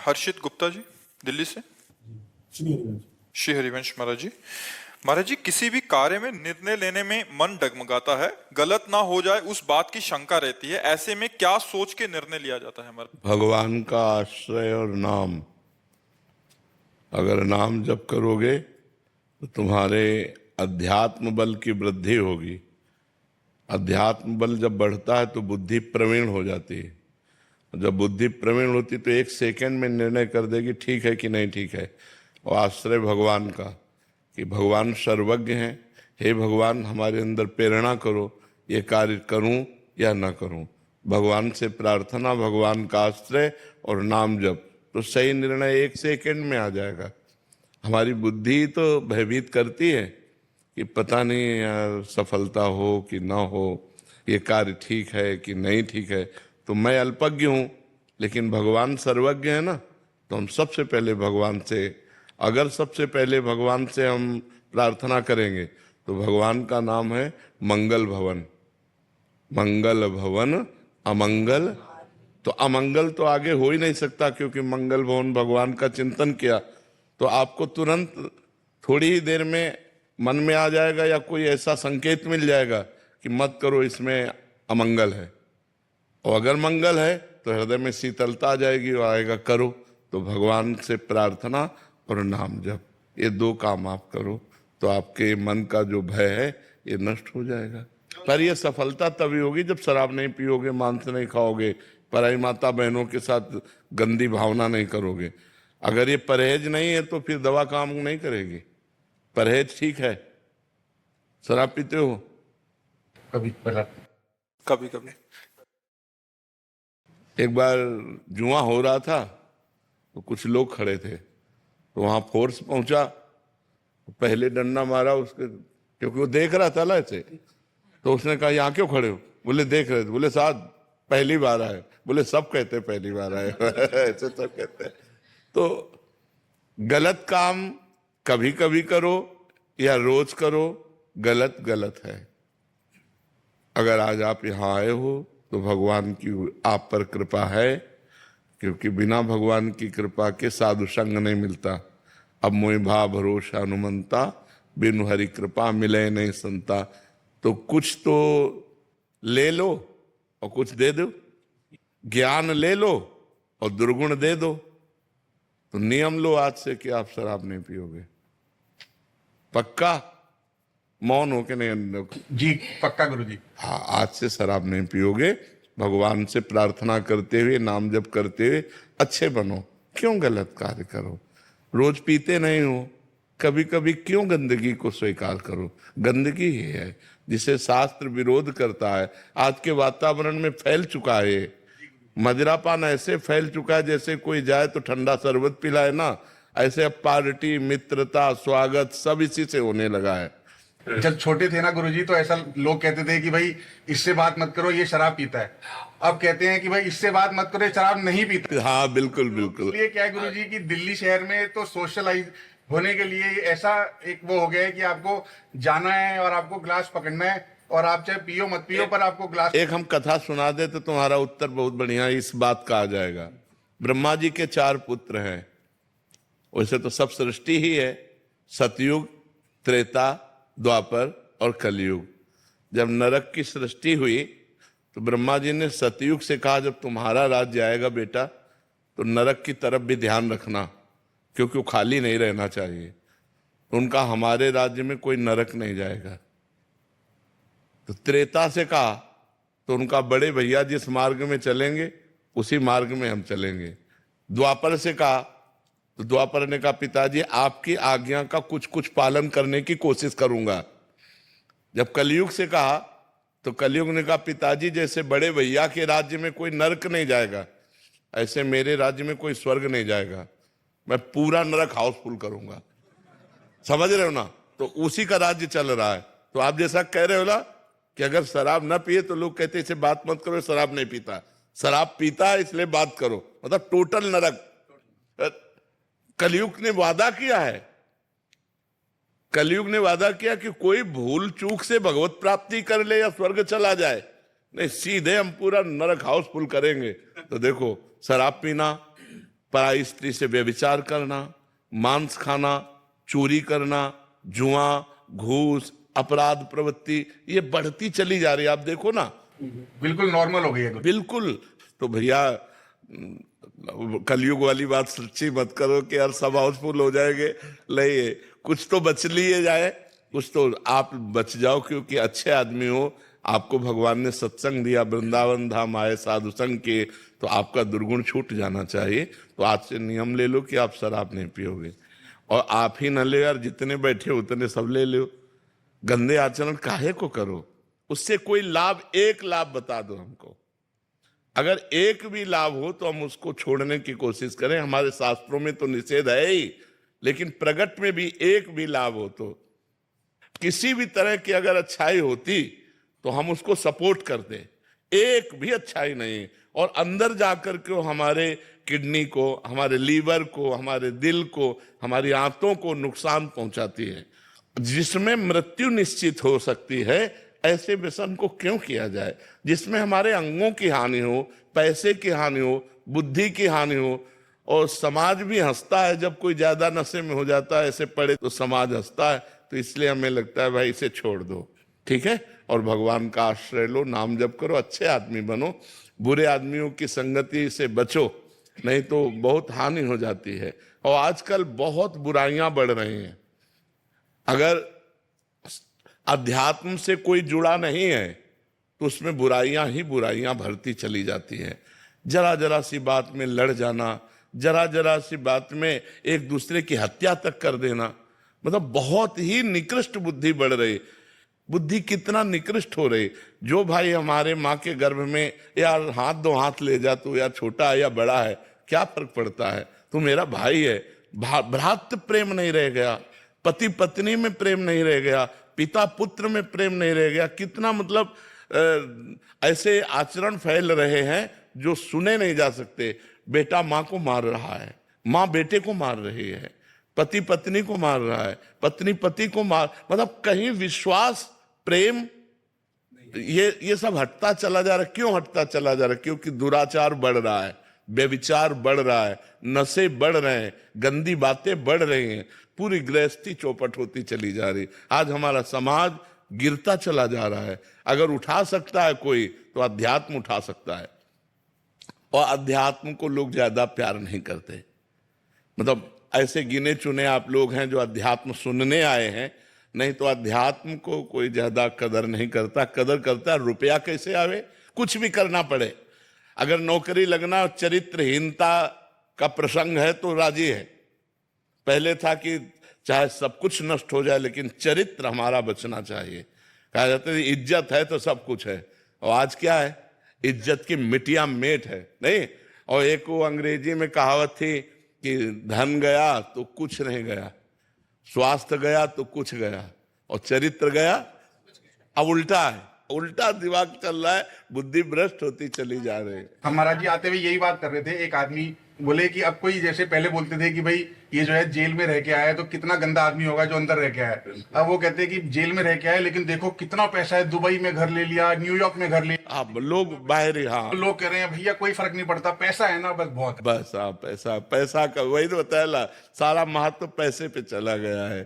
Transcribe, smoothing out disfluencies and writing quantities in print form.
हर्षित गुप्ता जी, दिल्ली से। श्री हरिवंश महाराज जी। महाराज जी, किसी भी कार्य में निर्णय लेने में मन डगमगाता है, गलत ना हो जाए उस बात की शंका रहती है। ऐसे में क्या सोच के निर्णय लिया जाता है हमारे? भगवान का आश्रय और नाम। अगर नाम जप करोगे तो तुम्हारे अध्यात्म बल की वृद्धि होगी। अध्यात्म बल जब बढ़ता है तो बुद्धि प्रवीण हो जाती है। जब बुद्धि प्रवीण होती तो एक सेकंड में निर्णय कर देगी ठीक है कि नहीं ठीक है। और आश्रय भगवान का, कि भगवान सर्वज्ञ हैं। हे भगवान, हमारे अंदर प्रेरणा करो, ये कार्य करूं या ना करूं। भगवान से प्रार्थना, भगवान का आश्रय और नाम जप, तो सही निर्णय एक सेकंड में आ जाएगा। हमारी बुद्धि तो भयभीत करती है कि पता नहीं यार सफलता हो कि ना हो, ये कार्य ठीक है कि नहीं ठीक है। तो मैं अल्पज्ञ हूँ, लेकिन भगवान सर्वज्ञ है ना। तो हम सबसे पहले भगवान से, अगर सबसे पहले भगवान से हम प्रार्थना करेंगे तो भगवान का नाम है मंगल भवन। मंगल भवन अमंगल, तो अमंगल तो आगे हो ही नहीं सकता, क्योंकि मंगल भवन भगवान का चिंतन किया तो आपको तुरंत थोड़ी ही देर में मन में आ जाएगा या कोई ऐसा संकेत मिल जाएगा कि मत करो, इसमें अमंगल है। और अगर मंगल है तो हृदय में शीतलता आ जाएगी और आएगा करो। तो भगवान से प्रार्थना और नाम जप, ये दो काम आप करो तो आपके मन का जो भय है ये नष्ट हो जाएगा। पर ये सफलता तभी होगी जब शराब नहीं पियोगे, मांस नहीं खाओगे, पराई माता बहनों के साथ गंदी भावना नहीं करोगे। अगर ये परहेज नहीं है तो फिर दवा काम नहीं करेगी। परहेज ठीक है। शराब पीते हो? कभी कभी कभी। एक बार जुआ हो रहा था तो कुछ लोग खड़े थे, तो वहां फोर्स पहुंचा, पहले डंडा मारा उसके, क्योंकि वो देख रहा था ना ऐसे। तो उसने कहा यहाँ क्यों खड़े हो? बोले देख रहे थे। बोले साहब पहली बार आए। बोले सब कहते पहली बार आए ऐसे सब कहते हैं। तो गलत काम कभी कभी करो या रोज करो, गलत गलत है। अगर आज आप यहाँ आए हो तो भगवान की आप पर कृपा है, क्योंकि बिना भगवान की कृपा के साधु संग नहीं मिलता। अब मोहि भा भरोसा हनुमंता, बिनु हरि कृपा मिले नहीं संता। तो कुछ तो ले लो और कुछ दे दो, ज्ञान ले लो और दुर्गुण दे दो। तो नियम लो आज से कि आप शराब नहीं पियोगे। पक्का? मौन हो के नहीं? जी पक्का गुरुजी। हाँ, आज से शराब नहीं पियोगे। भगवान से प्रार्थना करते हुए, नाम जप करते हुए अच्छे बनो। क्यों गलत कार्य करो? रोज पीते नहीं हो, कभी कभी क्यों गंदगी को स्वीकार करो? गंदगी ही है जिसे शास्त्र विरोध करता है। आज के वातावरण में फैल चुका है। मदिरापान ऐसे फैल चुका है जैसे कोई जाए तो ठंडा शरबत पिलाए ना, ऐसे अब पार्टी, मित्रता, स्वागत सब इसी से होने लगा है। जब छोटे थे ना गुरुजी तो ऐसा लोग कहते थे कि भाई इससे बात मत करो, ये शराब पीता है। अब कहते हैं कि भाई इससे बात मत करो, ये शराब नहीं पीता। हाँ बिल्कुल बिल्कुल। इसलिए क्या है गुरुजी कि दिल्ली शहर में तो सोशलाइज होने के लिए ऐसा एक वो हो गया है कि आपको जाना है और आपको ग्लास पकड़ना है, और आप चाहे पियो मत पियो पर आपको ग्लास। एक हम कथा सुना दे तो तुम्हारा उत्तर बहुत बढ़िया इस बात का आ जाएगा। ब्रह्मा जी के 4 पुत्र हैं। वैसे तो सब सृष्टि ही है, सतयुग, त्रेता, द्वापर और कलयुग। जब नरक की सृष्टि हुई तो ब्रह्मा जी ने सतयुग से कहा जब तुम्हारा राज्य आएगा बेटा तो नरक की तरफ भी ध्यान रखना, क्योंकि वो खाली नहीं रहना चाहिए। तो उनका हमारे राज्य में कोई नरक नहीं जाएगा। तो त्रेता से कहा तो उनका बड़े भैया जिस मार्ग में चलेंगे उसी मार्ग में हम चलेंगे। द्वापर से कहा तो द्वापर ने कहा पिताजी आपकी आज्ञा का कुछ कुछ पालन करने की कोशिश करूंगा। जब कलयुग से कहा तो कलयुग ने कहा पिताजी जैसे बड़े भैया के राज्य में कोई नरक नहीं जाएगा, ऐसे मेरे राज्य में कोई स्वर्ग नहीं जाएगा। मैं पूरा नरक हाउसफुल करूंगा। समझ रहे हो ना? तो उसी का राज्य चल रहा है। तो आप जैसा कह रहे हो ना कि अगर शराब ना पिए तो लोग कहते इसे बात मत करो, शराब नहीं पीता। शराब पीता है इसलिए बात करो, मतलब टोटल नरक। कलयुग ने वादा किया है, कलयुग ने वादा किया कि कोई भूल चूक से भगवत प्राप्ति कर ले या स्वर्ग चला जाए, नहीं सीधे हम पूरा नरक हाउसफुल करेंगे। तो देखो शराब पीना, पराई स्त्री से व्यभिचार करना, मांस खाना, चोरी करना, जुआ, घूस, अपराध प्रवृत्ति, ये बढ़ती चली जा रही है। आप देखो ना, बिल्कुल नॉर्मल हो गई है। बिल्कुल। तो भैया कलयुग वाली बात सच्ची मत करो कि यार सब हाउसफुल हो जाएंगे, नहीं, कुछ तो बच लिए जाए, कुछ तो आप बच जाओ, क्योंकि अच्छे आदमी हो, आपको भगवान ने सत्संग दिया, वृंदावन धाम आए साधु संग के, तो आपका दुर्गुण छूट जाना चाहिए। तो आज से नियम ले लो कि आप शराब नहीं पियोगे, और आप ही न ले यार, जितने बैठे उतने सब ले लो। गंदे आचरण काहे को करो, उससे कोई लाभ, एक लाभ बता दो हमको, अगर एक भी लाभ हो तो हम उसको छोड़ने की कोशिश करें। हमारे शास्त्रों में तो निषेध है ही, लेकिन प्रगट में भी एक भी लाभ हो, तो किसी भी तरह की अगर अच्छाई होती तो हम उसको सपोर्ट करते। एक भी अच्छाई नहीं, और अंदर जाकर के हमारे किडनी को, हमारे लीवर को, हमारे दिल को, हमारी आंतों को नुकसान पहुंचाती है, जिसमें मृत्यु निश्चित हो सकती है। ऐसे व्यसन को क्यों किया जाए जिसमें हमारे अंगों की हानि हो, पैसे की हानि हो, बुद्धि की हानि हो। और समाज भी हंसता है जब कोई ज्यादा नशे में हो जाता है, ऐसे पड़े तो समाज हंसता है। तो इसलिए हमें लगता है भाई इसे छोड़ दो, ठीक है, और भगवान का आश्रय लो, नाम जप करो, अच्छे आदमी बनो, बुरे आदमियों की संगति से बचो, नहीं तो बहुत हानि हो जाती है। और आजकल बहुत बुराइयां बढ़ रही हैं। अगर अध्यात्म से कोई जुड़ा नहीं है तो उसमें बुराइयां ही बुराइयां भरती चली जाती हैं। जरा जरा सी बात में लड़ जाना, जरा जरा सी बात में एक दूसरे की हत्या तक कर देना, मतलब बहुत ही निकृष्ट बुद्धि बढ़ रही। बुद्धि कितना निकृष्ट हो रही। जो भाई हमारे माँ के गर्भ में यार हाथ दो हाथ ले जा, तू या छोटा है या बड़ा है, क्या फर्क पड़ता है, तू मेरा भाई है। भ्रातृ प्रेम नहीं रह गया, पति पत्नी में प्रेम नहीं रह गया, पिता पुत्र में प्रेम नहीं रह गया। कितना मतलब ऐसे आचरण फैल रहे हैं जो सुने नहीं जा सकते। बेटा माँ को मार रहा है, माँ बेटे को मार रही है, पति पत्नी को मार रहा है, पत्नी पति को मार, मतलब कहीं विश्वास, प्रेम, ये सब हटता चला जा रहा है। क्यों हटता चला जा रहा है? क्योंकि दुराचार बढ़ रहा है, व्यभिचार बढ़ रहा है, नशे बढ़ रहे हैं, गंदी बातें बढ़ रही हैं, पूरी गृहस्थी चौपट होती चली जा रही। आज हमारा समाज गिरता चला जा रहा है। अगर उठा सकता है कोई तो अध्यात्म उठा सकता है, और अध्यात्म को लोग ज्यादा प्यार नहीं करते। मतलब ऐसे गिने चुने आप लोग हैं जो अध्यात्म सुनने आए हैं, नहीं तो अध्यात्म को कोई ज्यादा कदर नहीं करता। कदर करता है रुपया कैसे आवे, कुछ भी करना पड़े। अगर नौकरी लगना, चरित्रहीनता का प्रसंग है तो राजी है। पहले था कि चाहे सब कुछ नष्ट हो जाए लेकिन चरित्र हमारा बचना चाहिए। कहा जाता है इज्जत है तो सब कुछ है, और आज क्या है, इज्जत की मिटिया मेट है, नहीं। और एक वो अंग्रेजी में कहावत थी कि धन गया तो कुछ नहीं गया, स्वास्थ्य गया तो कुछ गया, और चरित्र गया। अब उल्टा है, उल्टा दिमाग चल रहा है, बुद्धि भ्रष्ट होती चली जा रही है। हम महाराज जी आते हुए यही बात कर रहे थे। एक आदमी बोले कि अब कोई, जैसे पहले बोलते थे कि भाई ये जो है जेल में रह के आया है तो कितना गंदा आदमी होगा जो अंदर रह के आया है। अब वो कहते हैं कि जेल में रह के आया लेकिन देखो कितना पैसा है, दुबई में घर ले लिया, न्यूयॉर्क में घर ले लिया। अब लोग बाहर, हाँ, लोग कह रहे हैं भैया कोई फर्क नहीं पड़ता, पैसा है ना बस बहुत है। बस पैसा, पैसा का वही तो बताया, सारा महत्व पैसे पे चला गया है।